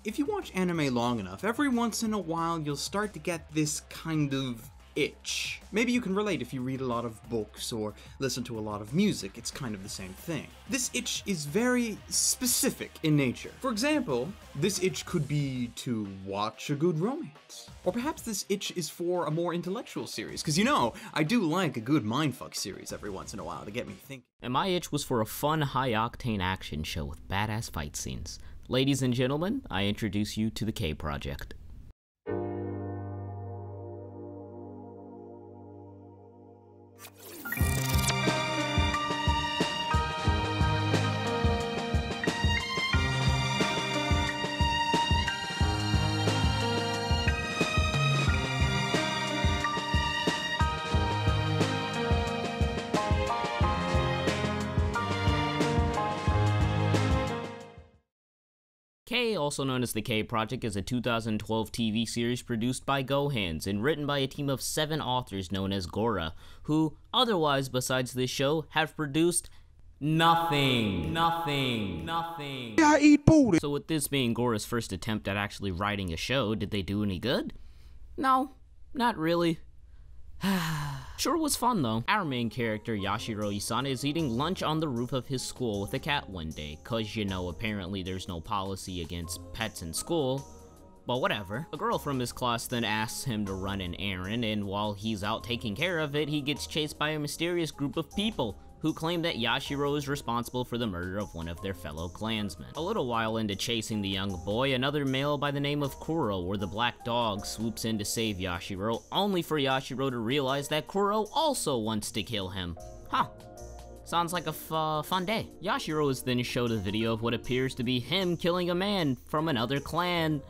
If you watch anime long enough, every once in a while you'll start to get this kind of itch. Maybe you can relate if you read a lot of books or listen to a lot of music, it's kind of the same thing. This itch is very specific in nature. For example, this itch could be to watch a good romance. Or perhaps this itch is for a more intellectual series, because you know, I do like a good mindfuck series every once in a while to get me thinking. And my itch was for a fun, high-octane action show with badass fight scenes. Ladies and gentlemen, I introduce you to the K Project. K, also known as the K Project, is a 2012 TV series produced by GoHands and written by a team of 7 authors known as Gora, who, otherwise besides this show, have produced nothing. I eat booty. So with this being Gora's first attempt at actually writing a show, did they do any good? No, not really. Sure was fun though. Our main character, Yashiro Isana, is eating lunch on the roof of his school with a cat one day, cause you know, apparently there's no policy against pets in school. But whatever. A girl from his class then asks him to run an errand, and while he's out taking care of it, he gets chased by a mysterious group of people who claim that Yashiro is responsible for the murder of one of their fellow clansmen. A little while into chasing the young boy, another male by the name of Kuro, or the Black Dog, swoops in to save Yashiro, only for Yashiro to realize that Kuro also wants to kill him. Huh. Sounds like a fun day. Yashiro is then showed a video of what appears to be him killing a man from another clan.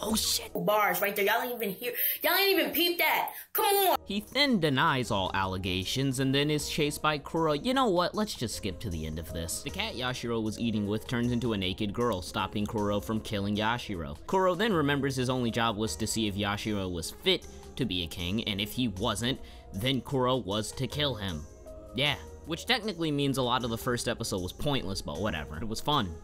Oh shit. Bars right there. Y'all ain't even hear. Y'all ain't even peep that. Come on. He then denies all allegations and then is chased by Kuro. You know what? Let's just skip to the end of this. The cat Yashiro was eating with turns into a naked girl, stopping Kuro from killing Yashiro. Kuro then remembers his only job was to see if Yashiro was fit to be a king, and if he wasn't, then Kuro was to kill him. Yeah, which technically means a lot of the first episode was pointless, but whatever. It was fun.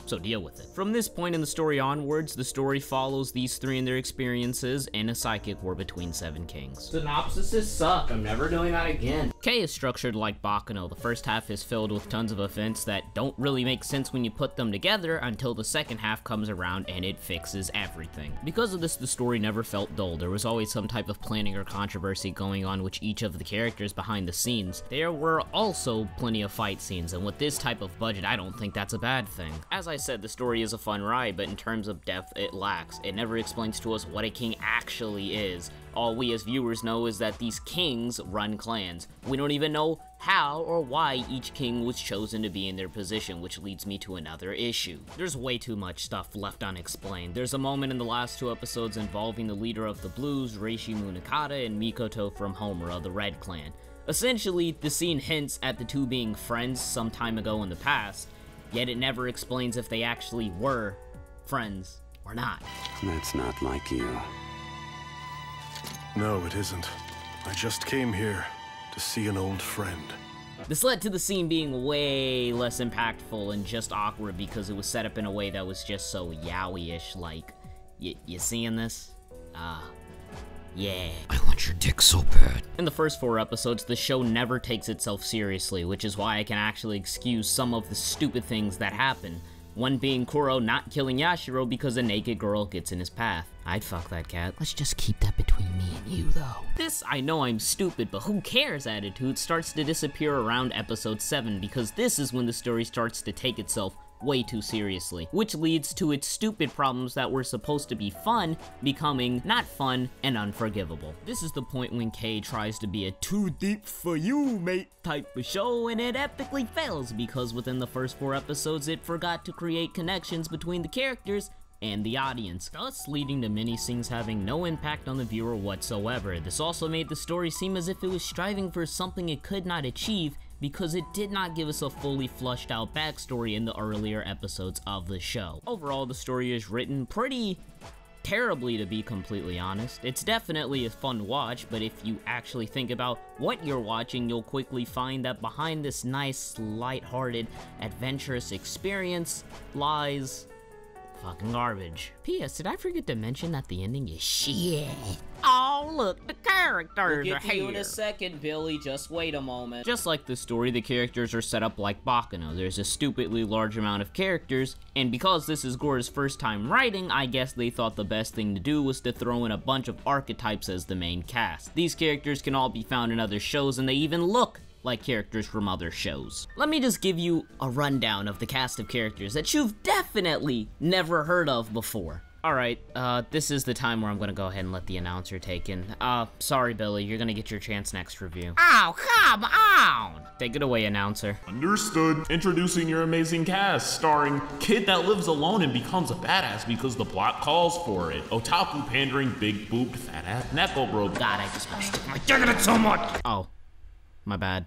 So deal with it. From this point in the story onwards, the story follows these 3 in their experiences in a psychic war between 7 kings. Synopsises suck, I'm never doing that again. K is structured like Baccano. The first half is filled with tons of events that don't really make sense when you put them together until the second half comes around and it fixes everything. Because of this, the story never felt dull. There was always some type of planning or controversy going on with each of the characters behind the scenes. There were also plenty of fight scenes, and with this type of budget, I don't think that's a bad thing. As I said, the story is a fun ride, but in terms of depth, it lacks. It never explains to us what a king actually is. All we as viewers know is that these kings run clans. We don't even know how or why each king was chosen to be in their position, which leads me to another issue. There's way too much stuff left unexplained. There's a moment in the last 2 episodes involving the leader of the Blues, Reishi Munakata, and Mikoto from Homura, the Red Clan. Essentially, the scene hints at the 2 being friends some time ago in the past, yet it never explains if they actually were friends or not. That's not like you. No, it isn't. I just came here to see an old friend. This led to the scene being way less impactful and just awkward because it was set up in a way that was just so yaoi-ish, like, you seeing this? Yeah. I want your dick so bad. In the first 4 episodes, the show never takes itself seriously, which is why I can actually excuse some of the stupid things that happen. One being Kuro not killing Yashiro because a naked girl gets in his path. I'd fuck that cat. Let's just keep that between me and you, though. This I know I'm stupid, but who cares attitude starts to disappear around episode 7 because this is when the story starts to take itself way too seriously, which leads to its stupid problems that were supposed to be fun becoming not fun and unforgivable. This is the point when K tries to be a too deep for you mate type of show, and it epically fails because within the first 4 episodes it forgot to create connections between the characters and the audience, thus leading to many scenes having no impact on the viewer whatsoever. This also made the story seem as if it was striving for something it could not achieve because it did not give us a fully fleshed out backstory in the earlier episodes of the show. Overall, the story is written pretty terribly, to be completely honest. It's definitely a fun watch, but if you actually think about what you're watching, you'll quickly find that behind this nice, lighthearted, adventurous experience lies Fucking garbage. P.S. Did I forget to mention that the ending is shit? Oh, look, the characters We'll are get to you in here. a second, Billy. Just wait a moment. Just like the story, the characters are set up like Baccano. There's a stupidly large amount of characters, and because this is Gore's first time writing, I guess they thought the best thing to do was to throw in a bunch of archetypes as the main cast. These characters can all be found in other shows, and they even look like characters from other shows. Let me just give you a rundown of the cast of characters that you've definitely never heard of before. Alright, this is the time where I'm gonna go ahead and let the announcer take in. Sorry Billy, you're gonna get your chance next review. Oh, come on! Take it away, announcer. Understood. Introducing your amazing cast, starring kid that lives alone and becomes a badass because the plot calls for it. Otaku pandering, big boobed, fat ass Neko bro. God, I just want to stick my dick in it so much! Oh, my bad.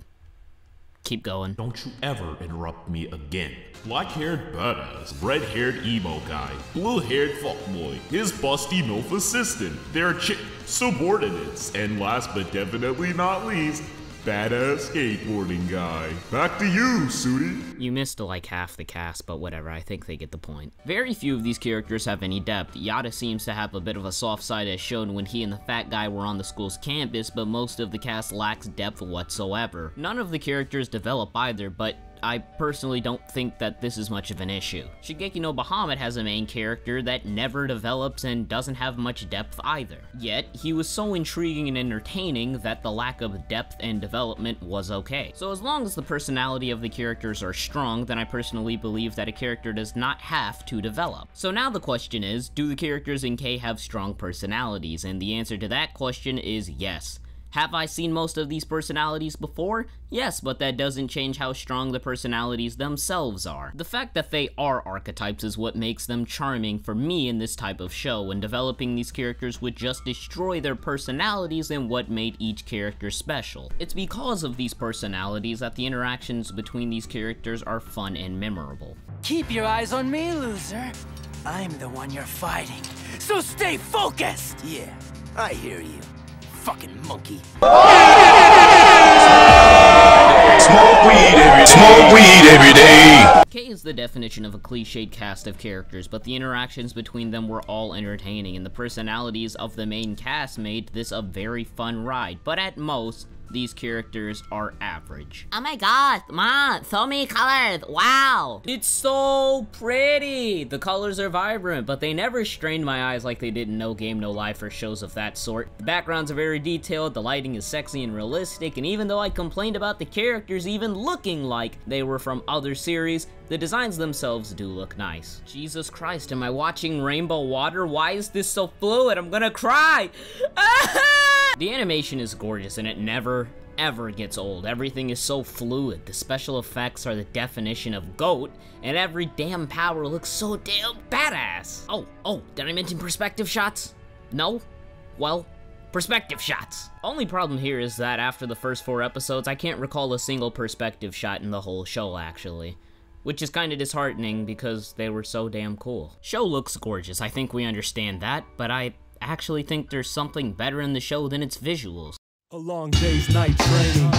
Keep going. Don't you ever interrupt me again. Black-haired badass, red-haired emo guy, blue-haired fuckboy, his busty MILF assistant, their chick subordinates, and last but definitely not least, badass skateboarding guy. Back to you, Suti. You missed like half the cast, but whatever, I think they get the point. Very few of these characters have any depth. Yada seems to have a bit of a soft side as shown when he and the fat guy were on the school's campus, but most of the cast lacks depth whatsoever. None of the characters develop either, but I personally don't think that this is much of an issue. Shingeki no Bahamut has a main character that never develops and doesn't have much depth either. Yet, he was so intriguing and entertaining that the lack of depth and development was okay. So as long as the personality of the characters are strong, then I personally believe that a character does not have to develop. So now the question is, do the characters in K have strong personalities? And the answer to that question is yes. Have I seen most of these personalities before? Yes, but that doesn't change how strong the personalities themselves are. The fact that they are archetypes is what makes them charming for me in this type of show, and developing these characters would just destroy their personalities and what made each character special. It's because of these personalities that the interactions between these characters are fun and memorable. Keep your eyes on me, loser. I'm the one you're fighting, so stay focused! Yeah, I hear you. Fucking monkey. Smoke weed every day. K is the definition of a cliched cast of characters, but the interactions between them were all entertaining, and the personalities of the main cast made this a very fun ride, but at most, these characters are average. Oh my god, man, so many colors, wow! It's so pretty! The colors are vibrant, but they never strained my eyes like they did in No Game No Life or shows of that sort. The backgrounds are very detailed, the lighting is sexy and realistic, and even though I complained about the characters even looking like they were from other series, the designs themselves do look nice. Jesus Christ, am I watching Rainbow Water? Why is this so fluid? I'm gonna cry! The animation is gorgeous and it never, ever gets old. Everything is so fluid. The special effects are the definition of GOAT, and every damn power looks so damn badass. Oh, did I mention perspective shots? No? Well, perspective shots. Only problem here is that after the first 4 episodes, I can't recall a single perspective shot in the whole show, actually. Which is kinda disheartening because they were so damn cool. Show looks gorgeous, I think we understand that, but I actually think there's something better in the show than its visuals. A long day's night training.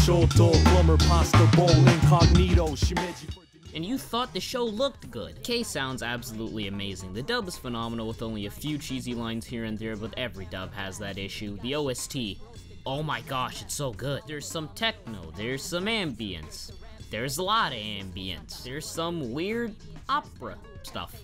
Short dog, plumber, pasta bowl, incognito, shimeji. And you thought the show looked good. K sounds absolutely amazing. The dub is phenomenal with only a few cheesy lines here and there, but every dub has that issue. The OST, oh my gosh, it's so good. There's some techno, there's some ambience. There's a lot of ambience. There's some weird opera stuff.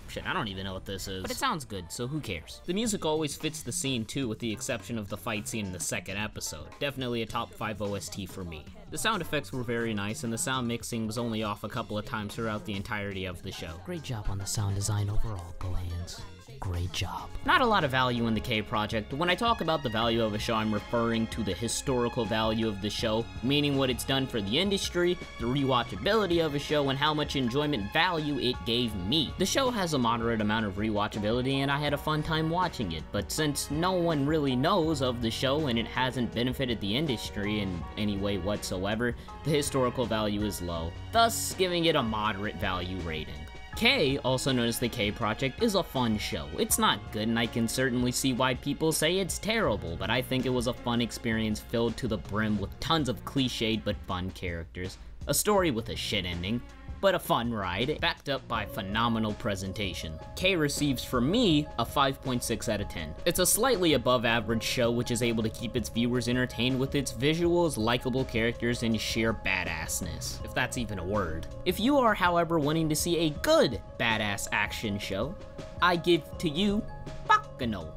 Shit, I don't even know what this is. But it sounds good, so who cares? The music always fits the scene too, with the exception of the fight scene in the second episode. Definitely a top 5 OST for me. The sound effects were very nice, and the sound mixing was only off a couple of times throughout the entirety of the show. Great job on the sound design overall, Go Hands. Great job. Not a lot of value in the K project. When I talk about the value of a show, I'm referring to the historical value of the show, meaning what it's done for the industry, the rewatchability of a show, and how much enjoyment value it gave me. The show has a moderate amount of rewatchability, and I had a fun time watching it, but since no one really knows of the show and it hasn't benefited the industry in any way whatsoever, the historical value is low, thus giving it a moderate value rating. K, also known as the K Project, is a fun show. It's not good, and I can certainly see why people say it's terrible, but I think it was a fun experience filled to the brim with tons of cliched but fun characters. A story with a shit ending, but a fun ride, backed up by phenomenal presentation. K receives from me a 5.6 out of 10. It's a slightly above average show which is able to keep its viewers entertained with its visuals, likable characters, and sheer badassness, if that's even a word. If you are, however, wanting to see a good badass action show, I give to you Bakano.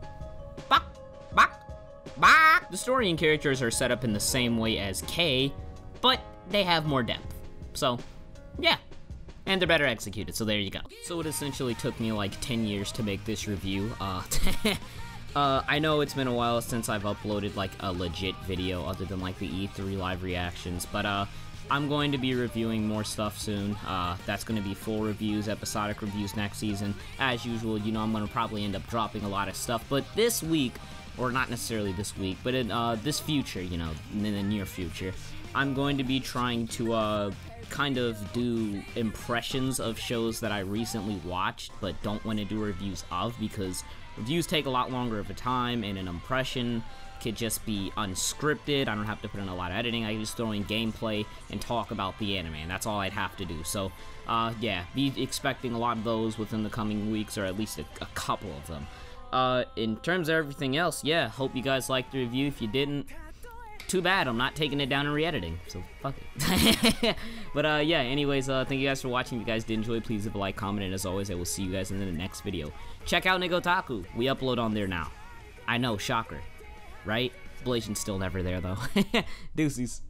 Bak. The story and characters are set up in the same way as K, but they have more depth. So, yeah. And they're better executed, so there you go. So it essentially took me like 10 years to make this review. I know it's been a while since I've uploaded like a legit video other than like the E3 live reactions, but I'm going to be reviewing more stuff soon. That's going to be full reviews, episodic reviews next season. As usual, you know, I'm going to probably end up dropping a lot of stuff, but this week, or not necessarily this week, but in this future, you know, in the near future, I'm going to be trying to kind of do impressions of shows that I recently watched but don't want to do reviews of, because reviews take a lot longer of a time, and an impression could just be unscripted. I don't have to put in a lot of editing. I can just throw in gameplay and talk about the anime, and that's all I'd have to do. So yeah, be expecting a lot of those within the coming weeks, or at least a couple of them. In terms of everything else, yeah, hope you guys liked the review. If you didn't, too bad, I'm not taking it down and re-editing, so fuck it. But yeah, anyways, thank you guys for watching. If you guys did enjoy, please leave a like, comment, and as always, I will see you guys in the next video. Check out Nigotaku. We upload on there now. I know, shocker, right? Blation's still never there, though. Deuces.